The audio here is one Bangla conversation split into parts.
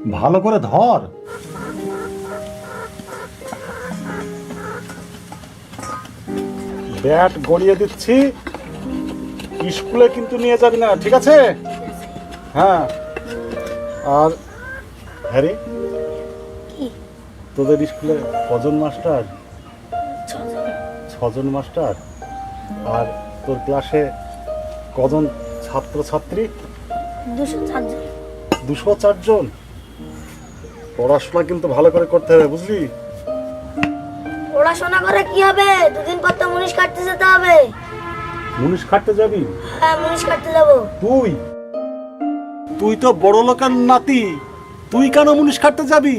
ভালো করে ধর। ব্যাট গড়িয়ে দিচ্ছি, স্কুলে কিন্তু নিয়ে যাবি না, ঠিক আছে? হ্যাঁ। আর হ্যারি, তোদের স্কুলে কজন মাস্টার? 6 জন মাস্টার। আর তোর ক্লাসে কজন ছাত্র ছাত্রী? 204 জন। পড়াশোনা কিন্তু ভালো করে করতে হবে, বুঝলি? পড়াশোনা করে কি হবে? দুদিন পর তো মুনিশ কাটতে যেতে হবে। মুনিশ কাটতে যাবি? হ্যাঁ, মুনিশ কাটতে যাবো। তুই তো বড় লোকের নাতি, তুই কেন মুনিশ কাটতে যাবি?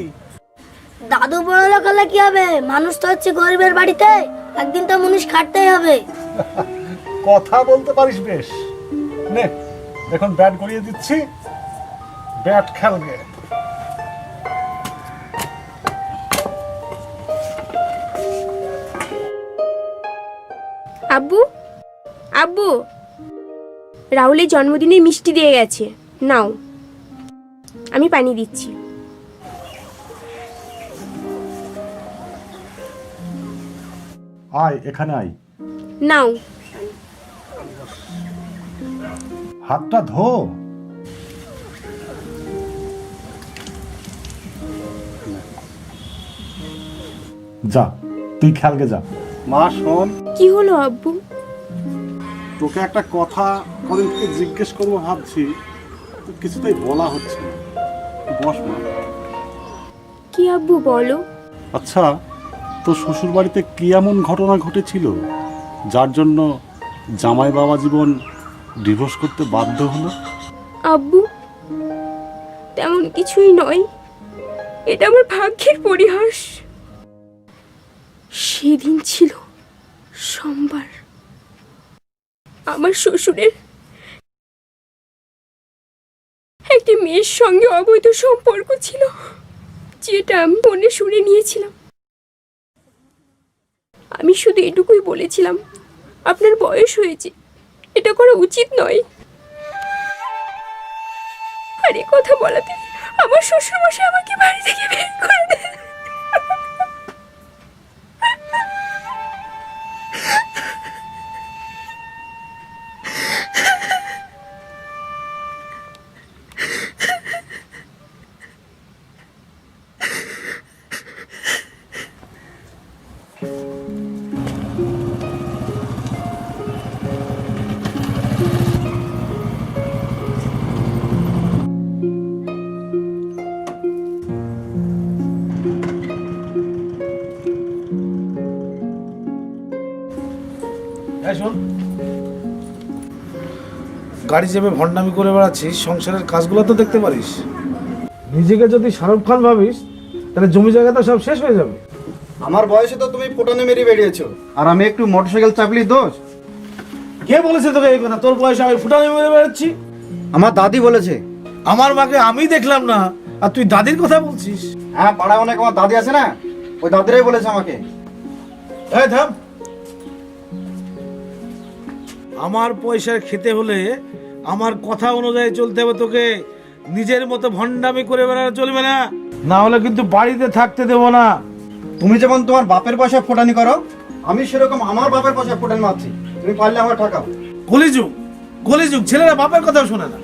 দাদু বড় লোক হলে কি হবে? মানুষ তো হচ্ছে গরিবের বাড়িতে, একদিন তো মুনিশ কাটতেই হবে। কথা বলতে পারিস বেশ। নে, এখন ব্যাট গড়িয়ে দিচ্ছি, ব্যাট খেলবে। আব্বু, আব্বু, রাহুলের জন্মদিনে মিষ্টি দিয়ে গেছে, নাও। আমি পানি দিচ্ছি। আয়, এখানে আয়। নাও। হাতটা ধো। যা, তুই খেলগে যা। মা শোন, কি হলো আব্বু? তোকে একটা কথা কদিন থেকে জিজ্ঞেস করবো ভাবছি, তো কিছুতেই বলা হচ্ছে না। বস মা। কি আব্বু, বলো। আচ্ছা, তোর শ্বশুর বাড়িতে কি এমন ঘটনা ঘটেছিল যার জন্য জামাই বাবা জীবন ডিভোর্স করতে বাধ্য হলো? আব্বু, তেমন কিছুই নয়, এটা আমার ভাগ্যের পরিহাস। সেদিন ছিল সোমবার। আমার শ্বশুরের একটি মেয়ের সঙ্গে অবৈধ সম্পর্ক ছিল, যেটা আমি মনে শুনে নিয়েছিলাম। আমি শুধু এটুকুই বলেছিলাম, আপনার বয়স হয়েছে, এটা করা উচিত নয়। আর এ কথা বলাতে আমার শ্বশুরমশাই আমাকে বাড়ি থেকে বের করে দেন। গাড়ি চেপে ভণ্ডামি করে বেড়াচ্ছিস, সংসারের কাজগুলো তো দেখতে পারিস। নিজেকে যদি শাহরুখ খান ভাবিস তাহলে জমি জায়গা তো সব শেষ হয়ে যাবে। আমার বয়সে তো তুমি ফুটানে মেরে বেরিয়েছো, আর আমি একটু মোটরসাইকেল চাপলি দোষ। কে বলেছে তোকে এই কথা? তোর বয়সে আমি ফুটানি মেরে বেড়াচ্ছি? আমার দাদি বলেছে। আমার মাকে আমি দেখলাম না, আর তুই দাদির কথা বলছিস? হ্যাঁ, পাড়ায় অনেক আমার দাদি আছে না, ওই দাদিরাই বলেছে আমাকে। এই থাম। আমার পয়সা খেতে হলে আমার কথা অনুযায়ী চলতে হবে তোকে। নিজের মতো ভণ্ডামি করে বেড়ানো চলবে না, না হলে কিন্তু বাড়িতে থাকতে দেবো না। তুমি যেমন তোমার বাপের পয়সা ফুটানি করো, আমি সেরকম আমার বাপের পয়সা ফুটানি মারছি। তুমি পারলে আমার ঠাকাও। কলিযুগ, কলিযুগ, ছেলেরা বাপের কথাও শোনে না।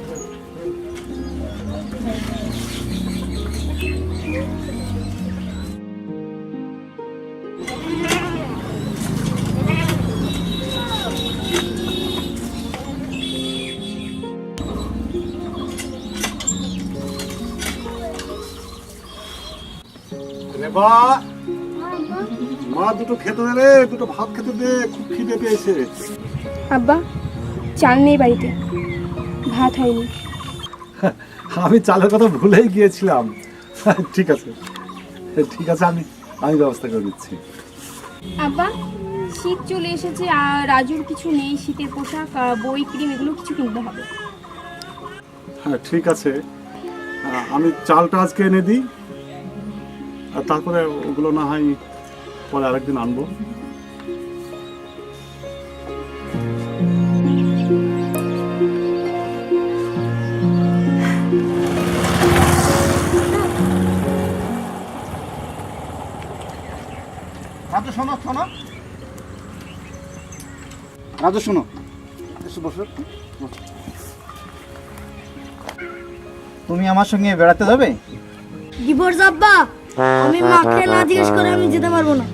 মা, দুটো খেতে দে রে, দুটো ভাত খেতে দে, খুব খিদে পেয়েছে। আব্বা, চাল নেই বাড়িতে, ভাত হয়নি। আমি চালের কথা ভুলেই গিয়েছিলাম। ঠিক আছে, ঠিক আছে, আমি ব্যবস্থা করে দিচ্ছি। আব্বা, শীত চলে এসেছে, আর রাজুর কিছু নেই, শীতের পোশাক, বই, ক্রিম, এগুলো কিছু কিনতে হবে। হ্যাঁ, ঠিক আছে, আমি চালটা আজকে এনে দিই, আর তারপরে ওগুলো না হয় পরে আরেকদিন আনবো। শোনো শোনো রাজু, শোনো, এসো বসো। তুমি আমার সঙ্গে বেড়াতে যাবে? ডিভোর্স আব্বা, আমি মাকে না জিজ্ঞেস করে আমি যেতে পারবো না।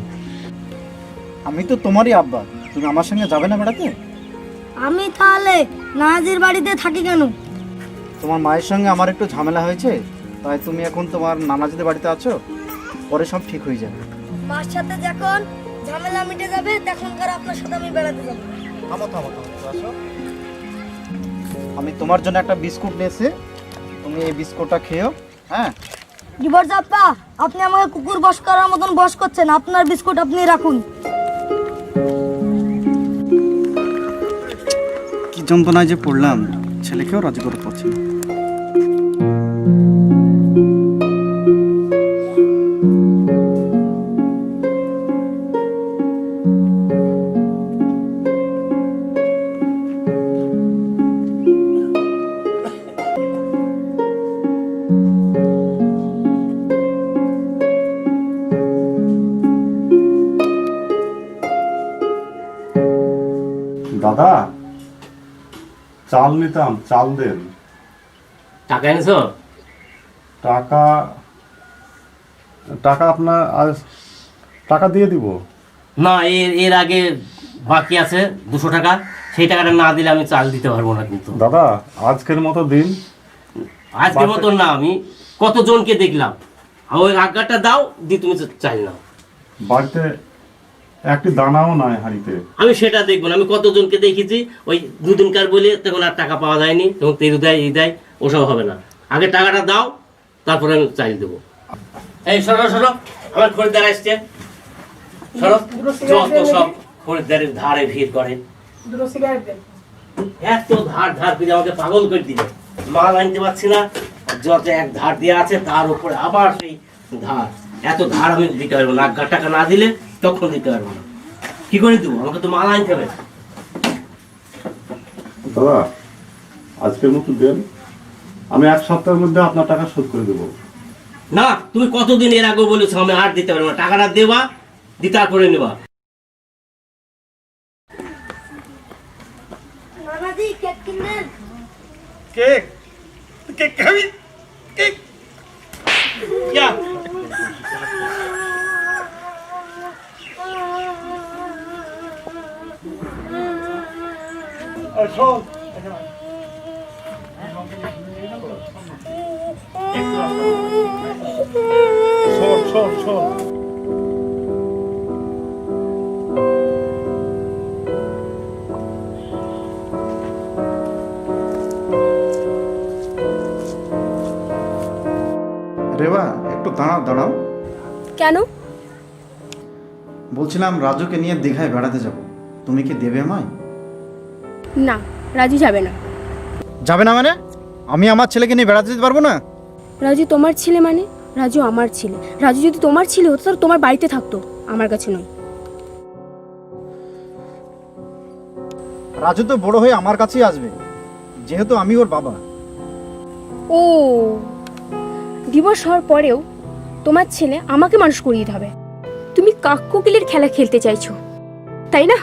আমি তো তোমারই আব্বা, তুমি আমার সঙ্গে যাবে না বেড়াতে? আমি তাহলে নাজির বাড়িতে থাকি কেন? তোমার মায়ের সঙ্গে আমার একটু ঝামেলা হয়েছে, তাই তুমি এখন তোমার নানাজিদের বাড়িতে আছো, পরে সব ঠিক হয়ে যাবে। মার সাথে যখন ঝামেলা মিটে যাবে তখনকার আপনার সাথে আমি বেড়াতে যাবো। থামো থামো থামো, আসো। আমি তোমার জন্য একটা বিস্কুট নিয়েছি, তুমি এই বিস্কুটটা খেও। হ্যাঁ, ডিভোর্স আব্বা, আপনি আমাকে কুকুর বশ করার মতন বশ করছেন। আপনার বিস্কুট আপনি রাখুন। কি যন্ত্রণায় যে পড়লাম, ছেলেকেও রাজি করতে পারছি না। দাদা, চাল নিতাম, চাল দেন। টাকা এনেছো? টাকা টাকা আপনার টাকা দিয়ে দিব। না, এর আগে বাকি আছে 200 টাকা, সেই টাকাটা না দিলে আমি চাল দিতে পারবো না। কিন্তু দাদা, আজকের মতো দিন। আজকের মতো না, আমি কতজনকে দেখলাম। ওই আজ্ঞাটা দাও, দিয়ে তুমি চাল নাও। বাড়িতে একটি দানাও নাই হাঁড়িতে। আমি সেটা দেখবো না, আমি কতজনকে দেখেছি ওই দুদিনকার বলে তখন আর টাকা পাওয়া যায়নি, তখন তেরু দেয় এই দেয়, ওসব হবে না। আগে টাকাটা দাও, তারপরে আমি চাল দেবো। এই সরো সরো, আমার খরিদ্দার আসছে, সরো। যত সব খরিদ্দারের ধারে ভিড় করে, এত ধার ধার করে আমাকে পাগল করে দিল। মাল আনতে পারছি না, যত এক ধার দেওয়া আছে তার উপরে আবার সেই ধার। এত ধার আমি দিতে পারবো না, আজ্ঞার টাকা না দিলে তখন দিতে পারবো না। কি করে দেবো? আমাকে তো মাল আনতে হবে। দাদা, আজকের মতো দেন, আমি 1 সপ্তাহের মধ্যে আপনার টাকা শোধ করে দেবো। না, তুমি কতদিন এর আগে বলেছো আমি আর দিতে পারবো না, টাকাটা দেবা, দিয়ে তারপরে নেবা। নানাজি, কেক কিনবেন? কেক? কেক খাবি? কেক? ইয়া, শোন, শোন শোন শোন, রেবা, একটু দাঁড়াও দাঁড়াও। কেন? বলছিলাম রাজুকে নিয়ে দীঘায় বেড়াতে যাব, তুমি কি দেবে আমায়? না, রাজু যাবে না। যাবে না মানে? আমি আমার ছেলেকে নিয়ে বেড়াতে যেতে পারবো না? রাজু তোমার ছেলে মানে? রাজু আমার ছেলে। রাজু যদি তোমার ছেলে হতো তাহলে তোমার বাড়িতে থাকতো, আমার কাছে নয়। রাজু তো বড় হয়ে আমার কাছেই আসবে, যেহেতু আমি ওর বাবা। ও, ডিভোর্স হওয়ার পরেও তোমার ছেলে আমাকে মানুষ করিয়ে দিতে হবে। তুমি কাককোকিলের খেলা খেলতে চাইছো, তাই না?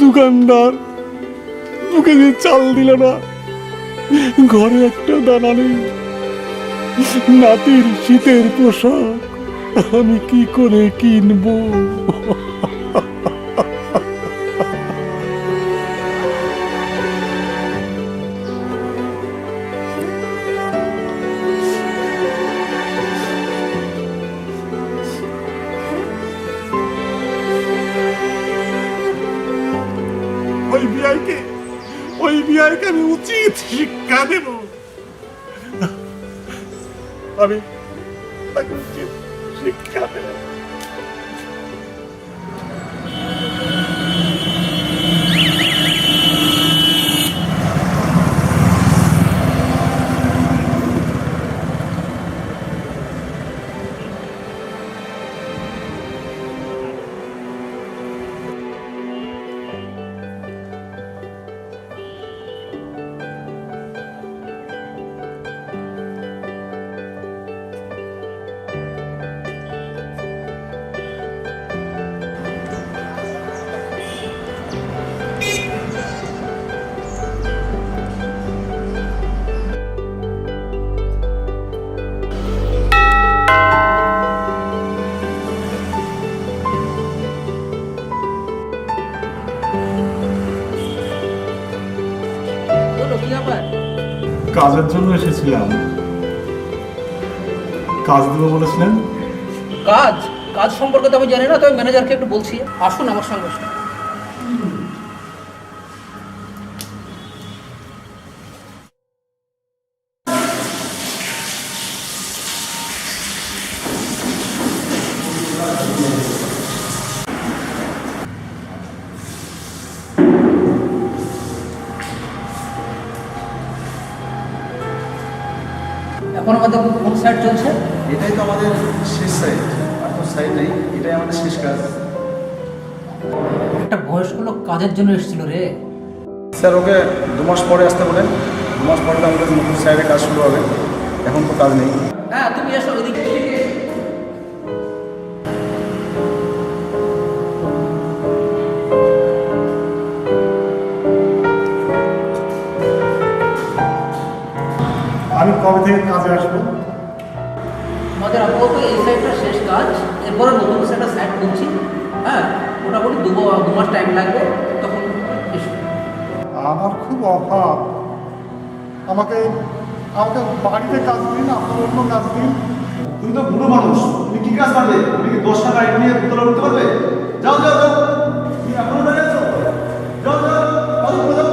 দোকানদার দোকানে চাল দিল না, ঘরে একটা দানা নেই, নাতির শীতের পোশাক আমি কি করে কিনবো? মেয়েকে আমি উচিত শিক্ষা দেব। আমি তাকে উচিত শিক্ষা দেব। কাজের জন্য এসেছিলাম। কাজ দেবো বলেছিলেন। কাজ কাজ সম্পর্কে তো আমি জানি না, তবে ম্যানেজারকে একটু বলছি। আসুন আমার সঙ্গে। এখন আমাদের কোন সাইড চলছে? এটাই তো আমাদের শেষ সাইড, আর তো সাইড নেই, এটাই আমাদের শেষ কাজ। একটা বয়স্ক লোক কাজের জন্য এসেছিল রে। স্যার ওকে 2 মাস পরে আসতে বলেন, 2 মাস পরে তো আমাদের নতুন সাইডে কাজ শুরু হবে, এখন তো কাজ নেই। হ্যাঁ তুমি এসো এদিকে। আমি কবে থেকে কাজে আসবো? আমাদের আপাতত এই সাইডটা শেষ কাজ, এরপরে নতুন একটা সাইড করছি। হ্যাঁ মোটামুটি 2 মাস টাইম লাগবে, তখন এসো। আমার খুব অভাব। আমাকে আমাকে বাড়িতে কাজ দিন, আপনার অন্য কাজ দিন। তুমি তো বুড়ো মানুষ, তুমি কি কাজ পারবে? তুমি কি 10 টাকা আইট নিয়ে দোতলা উঠতে পারবে? যাও যাও যাও, তুমি এখনো দাঁড়িয়ে আছো? যাও যাও, কাজ করে যাও।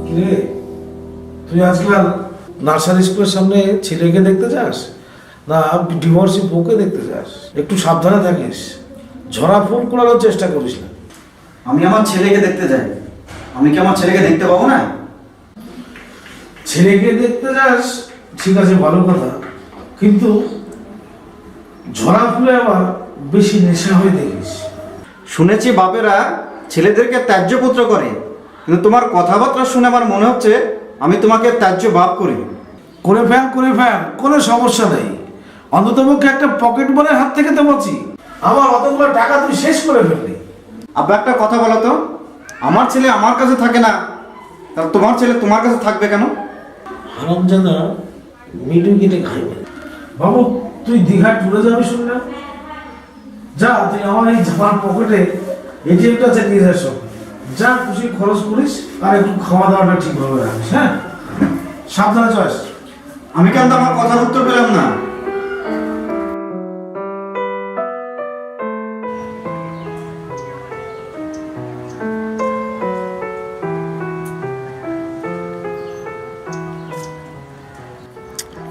কিরে, তুই আজকাল নার্সারি স্কুলের সামনে ছেলেকে দেখতে যাস না ডিভোর্সি বউকে দেখতে যাস? একটু সাবধানে থাকিস, ঝরা ফুল কুড়ানোর চেষ্টা করিস না। আমি আমার ছেলেকে দেখতে যাই, আমি কি আমার ছেলেকে দেখতে পাবো না? ছেলেকে দেখতে যাস ঠিক আছে, ভালো কথা, কিন্তু ঝরা ফুলে আবার বেশি নেশা হয়ে দেখিস। শুনেছি বাপেরা ছেলেদেরকে ত্যায্য পুত্র করে, কিন্তু তোমার কথাবার্তা শুনে আমার মনে হচ্ছে আমি তোমাকে ত্যায্য বাপ করি। করে ফেল কোনো সমস্যা নেই, অন্ততপক্ষে একটা পকেট মারের হাত থেকে তো বাঁচি। আমার অতগুলো টাকা তুই শেষ করে ফেললি। আব্বা একটা কথা বলো তো, আমার ছেলে আমার কাছে থাকে না, তাহলে তোমার ছেলে তোমার কাছে থাকবে কেন? হারামজাদা মিটু কিনে খাইবে। বাবু তুই দীঘা টুরে যাবি শুনলাম, যা তুই আমার এই জামার পকেটে এটিএমটা আছে নিয়ে যাস, যা খুশি খরচ করিস, আর একটু খাওয়া দাওয়াটা ঠিকভাবে রাখিস। হ্যাঁ সাবধানে চয়েস। আমি কেন আমার কথার উত্তর পেলাম না?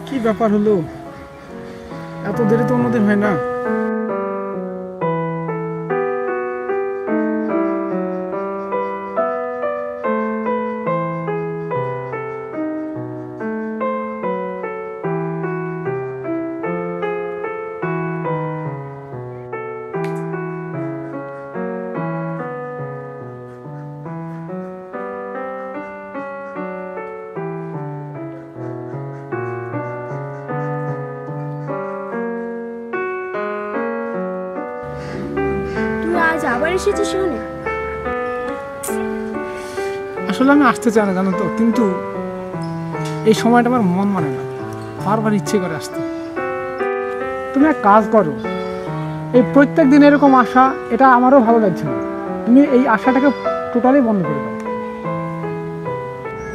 কি ব্যাপার হলো, এত দেরি তো আমাদের হয় না। আজ আবার এসেছিস এখানে? আসলে আমি আসতে চাই না জানো তো, কিন্তু এই সময়টা আমার মন মানে না, বারবার ইচ্ছে করে আসতে। তুমি এক কাজ করো, এই প্রত্যেক দিন এরকম আশা, এটা আমারও ভালো লাগছে না। তুমি এই আশাটাকে টোটালি বন্ধ করে দাও।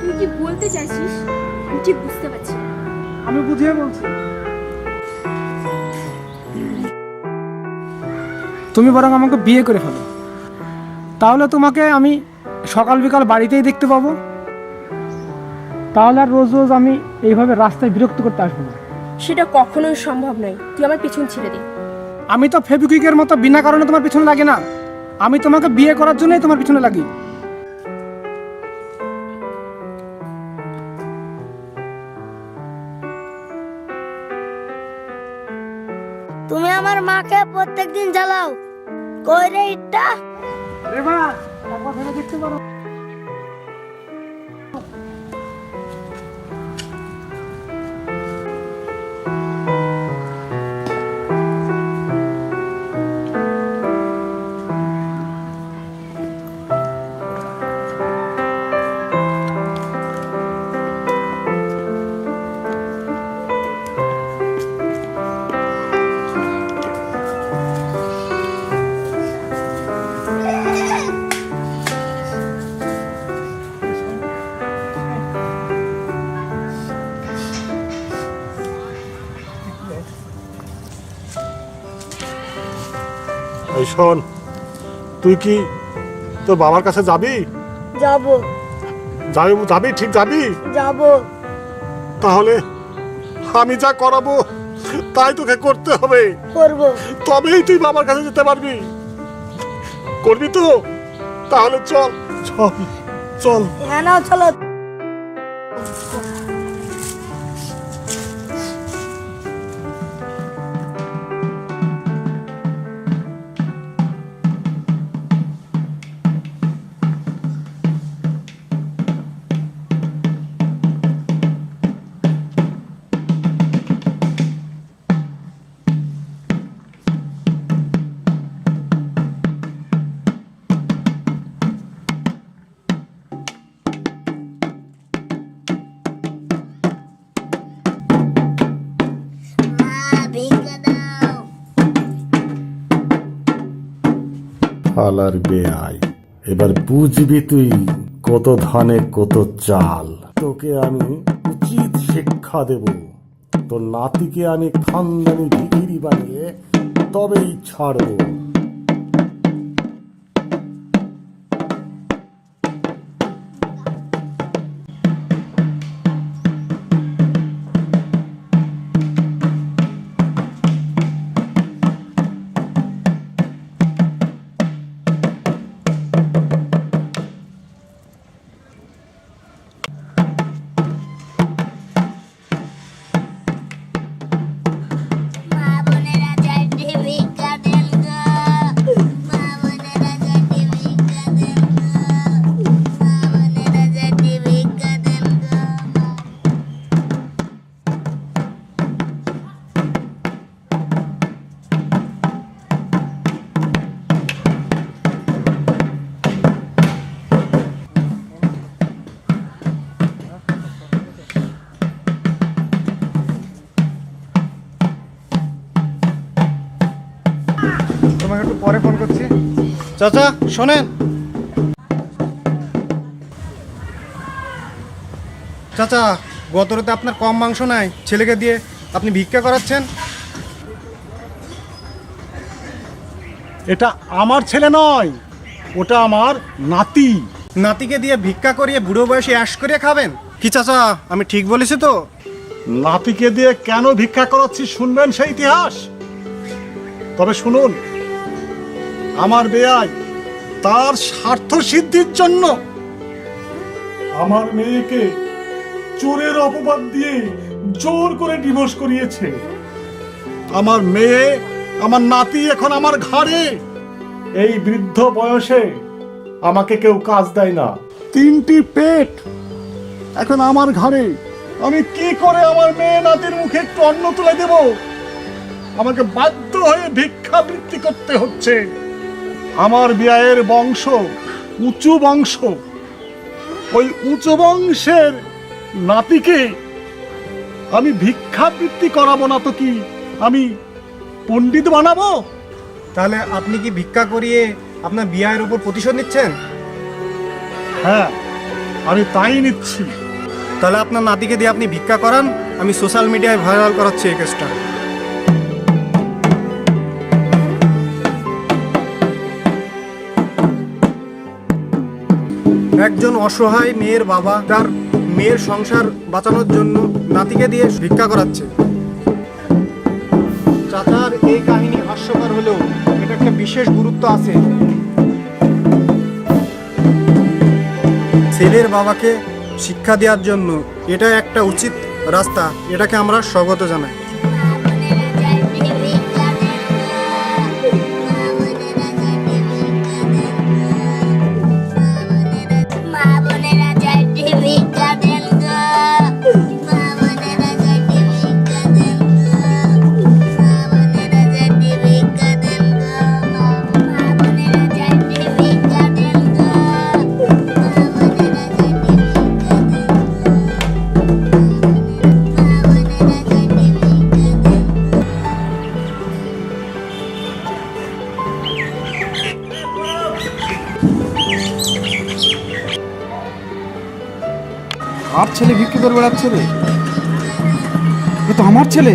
তুই কি বলতে চাইছিস আমি ঠিক বুঝতে পারছি না। আমি বুঝিয়ে বলছি, তুমি বরং আমাকে বিয়ে করে ফেলো, তাহলে তোমাকে আমি সকাল বিকাল বাড়িতেই দেখতে পাবো। তাহলে আর রোজ রোজ আমি এইভাবে রাস্তায় বিরক্ত করতে আসবো না। সেটা কখনোই সম্ভব নয়, তুই আমার পিছন ছেড়ে দে। আমি তো ফেবিকুইকের মতো বিনা কারণে তোমার পিছনে লাগি না, আমি তোমাকে বিয়ে করার জন্যই তোমার পিছনে লাগি। তুমি আমার মাকে প্রত্যেকদিন জ্বালাও। কই রে ইটটা? রেবা, একবার ভেবে দেখতে পারো। এই শোন, তুই কি তোর বাবার কাছে যাবি? যাবো যাবি ঠিক যাবি? যাবো। তাহলে আমি যা করাবো তাই তোকে করতে হবে, করবো। তবেই তুই বাবার কাছে যেতে পারবি। করবি তো? তাহলে চল চল চল। হ্যাঁ নাও চলো। হালার বেয়াই, এবার বুঝবি তুই কত ধানে কত চাল। তোকে আমি উচিত শিক্ষা দেব, তোর নাতিকে আমি খানদানি ভিখিরি বানিয়ে তবেই ছাড়বো। তোমাকে একটু পরে ফোন করছি। চাচা শোনেন, চাচা গত রাতে আপনার কম মাংস নাই, ছেলেকে দিয়ে আপনি ভিক্ষা করাচ্ছেন। এটা আমার ছেলে নয়, ওটা আমার নাতি। নাতিকে দিয়ে ভিক্ষা করিয়ে বুড়ো বয়সে অ্যাশ করিয়ে খাবেন? কি চাচা আমি ঠিক বলেছি তো? নাতিকে দিয়ে কেন ভিক্ষা করাচ্ছি শুনবেন সেই ইতিহাস? তবে শুনুন, আমার বেয়াই তার স্বার্থ সিদ্ধির জন্য আমার মেয়েকে চোরের অপবাদ দিয়ে জোর করে ডিভোর্স করিয়েছে। আমার মেয়ে, আমার নাতি এখন আমার ঘাড়ে। এই বৃদ্ধ বয়সে আমাকে কেউ কাজ দেয় না, 3টি পেট এখন আমার ঘাড়ে। আমি কি করে আমার মেয়ে নাতির মুখে একটু অন্ন তুলে দেব? আমাকে বাধ্য হয়ে ভিক্ষাবৃত্তি করতে হচ্ছে। আমার বিয়ের বংশ উঁচু বংশ, ওই উঁচু বংশের নাতিকে আমি ভিক্ষাবৃত্তি করাবো না তো কি আমি পণ্ডিত বানাবো? তাহলে আপনি কি ভিক্ষা করিয়ে আপনার বিয়ের উপর প্রতিশোধ নিচ্ছেন? হ্যাঁ, আমি তাই নিচ্ছি। তাহলে আপনার নাতিকে দিয়ে আপনি ভিক্ষা করান, আমি সোশ্যাল মিডিয়ায় ভাইরাল করাচ্ছি এই কেসটা। একজন অসহায় মেয়ের বাবা তার মেয়ের সংসার বাঁচানোর জন্য নাতিকে দিয়ে ভিক্ষা করাচ্ছে। চাচার এই কাহিনী হাস্যকর হলেও এটা একটা বিশেষ গুরুত্ব আছে। ছেলের বাবাকে শিক্ষা দেওয়ার জন্য এটা একটা উচিত রাস্তা, এটাকে আমরা স্বাগত জানাই। আর ছেলে ভিক্ষা করে বেড়াচ্ছে রে, এ তো আমার ছেলে।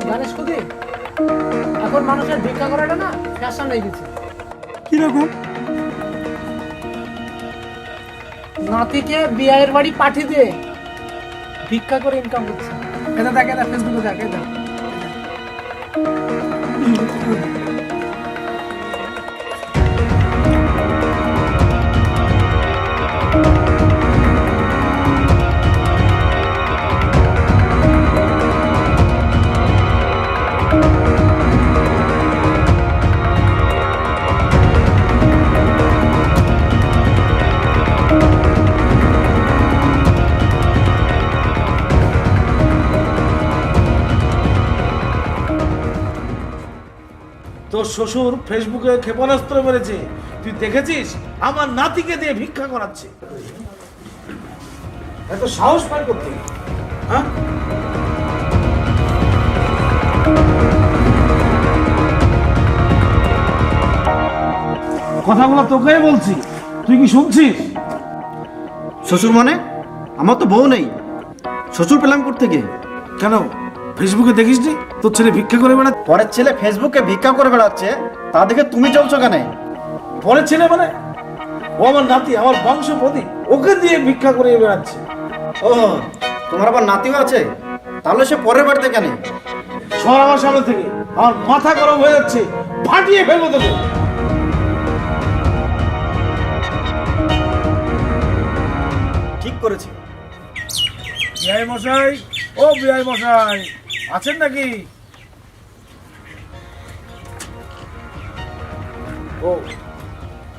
জানিস খুদি, এখন মানুষের ভিক্ষা করাটা না ফ্যাশন হয়ে গেছে। কিরকম? নাতিকে বিয়ের বাড়ি পাঠিয়ে দিয়ে ভিক্ষা করে ইনকাম করছে। এটা দেখ, এটা ফেসবুকে দেখ, এটা তোর শ্বশুর ফেসবুকে ক্ষেপণাস্ত্র মেরেছে, তুই দেখেছিস? আমার নাতিকে দিয়ে ভিক্ষা করাচ্ছে। এত সাহস পায় করতে, হ্যাঁ? কথাগুলো তোকেই বলছি, তুই কি শুনছিস? শ্বশুর মানে? আমার তো বউ নেই, শ্বশুর পেলাম থেকে। কেন ফেসবুকে দেখিস নি তোর ছেলে ভিক্ষা করে বেড়াচ্ছে? পরের ছেলে ফেসবুকে ভিক্ষা করে বেড়াচ্ছে, তা দেখে তুমি চলছো কেন? পরের ছেলে মানে? ও আমার নাতি, আমার বংশ প্রদীপ, ওকে দিয়ে ভিক্ষা করে বেড়াচ্ছে। ও, তোমার আবার নাতিও আছে? তাহলে সে পরের বাড়িতে কেন? সর আমার সামনে থেকে, আমার মাথা গরম হয়ে যাচ্ছে, ফাটিয়ে ফেলবো তোকে। ঠিক করেছি। বিআই মশাই, ও বিআই মশাই, আছেন নাকি? ও,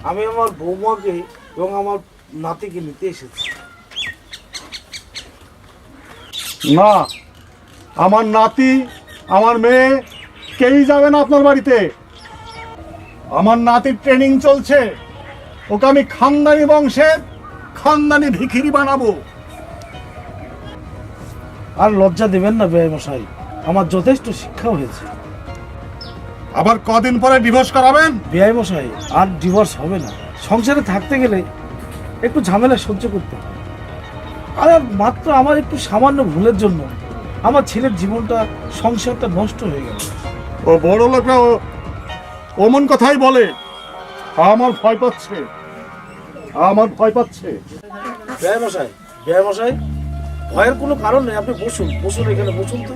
আমি আমার বৌমাকে এবং আমার নাতিকে নিতে এসেছি। না, আমার নাতি, আমার মেয়ে কেউই যাবে না আপনার বাড়িতে। আমার নাতির ট্রেনিং চলছে, ওকে আমি খানদানি বংশের খানদানি ভিখিরি বানাবো। আর লজ্জা দেবেন না বিআই মশাই, আমার যথেষ্ট শিক্ষা হয়েছে। আবার কদিন পরে ডিভোর্স করাবেন? বিআই মশাই, আর ডিভোর্স হবে না। সংসারে থাকতে গেলে একটু ঝামেলা সহ্য করতে হবে। আর মাত্র আমার একটু সামান্য ভুলের জন্য আমার ছেলের জীবনটা, সংসারটা নষ্ট হয়ে গেল। ও বড় লোকরা অমন কথাই বলে। আমার ভয় পাচ্ছে, আমার ভয় পাচ্ছে। বিআই মশাই, বিআই মশাই, ভয়ের কোনো কারণ নেই। আপনি বসুন, বসুন, এখানে বসুন তো।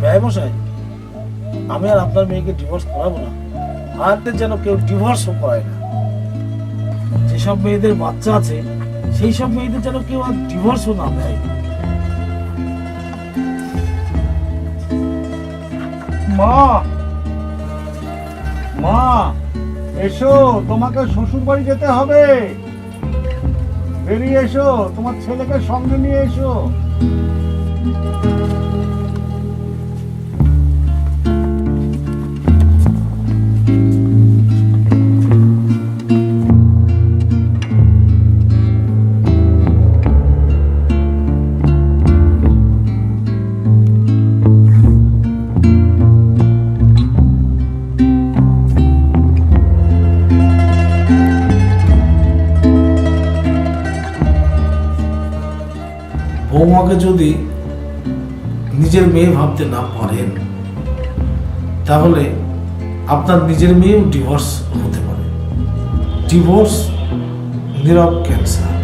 বিআই মশাই, আমি আর আপনার মেয়েকে ডিভোর্স করাবো না। ভারতের যেন কেউ ডিভোর্সও করায় না। যেসব মেয়েদের বাচ্চা আছে সেই সব মেয়েদের যেন কেউ আর ডিভোর্সও না দেয়। মা, মা এসো, তোমাকে শ্বশুর বাড়ি যেতে হবে। বেরিয়ে এসো, তোমার ছেলেকে সঙ্গে নিয়ে এসো। বৌমাকে যদি নিজের মেয়ে ভাবতে না পারেন তাহলে আপনার নিজের মেয়েও ডিভোর্স হতে পারে। ডিভোর্স নীরব ক্যান্সার।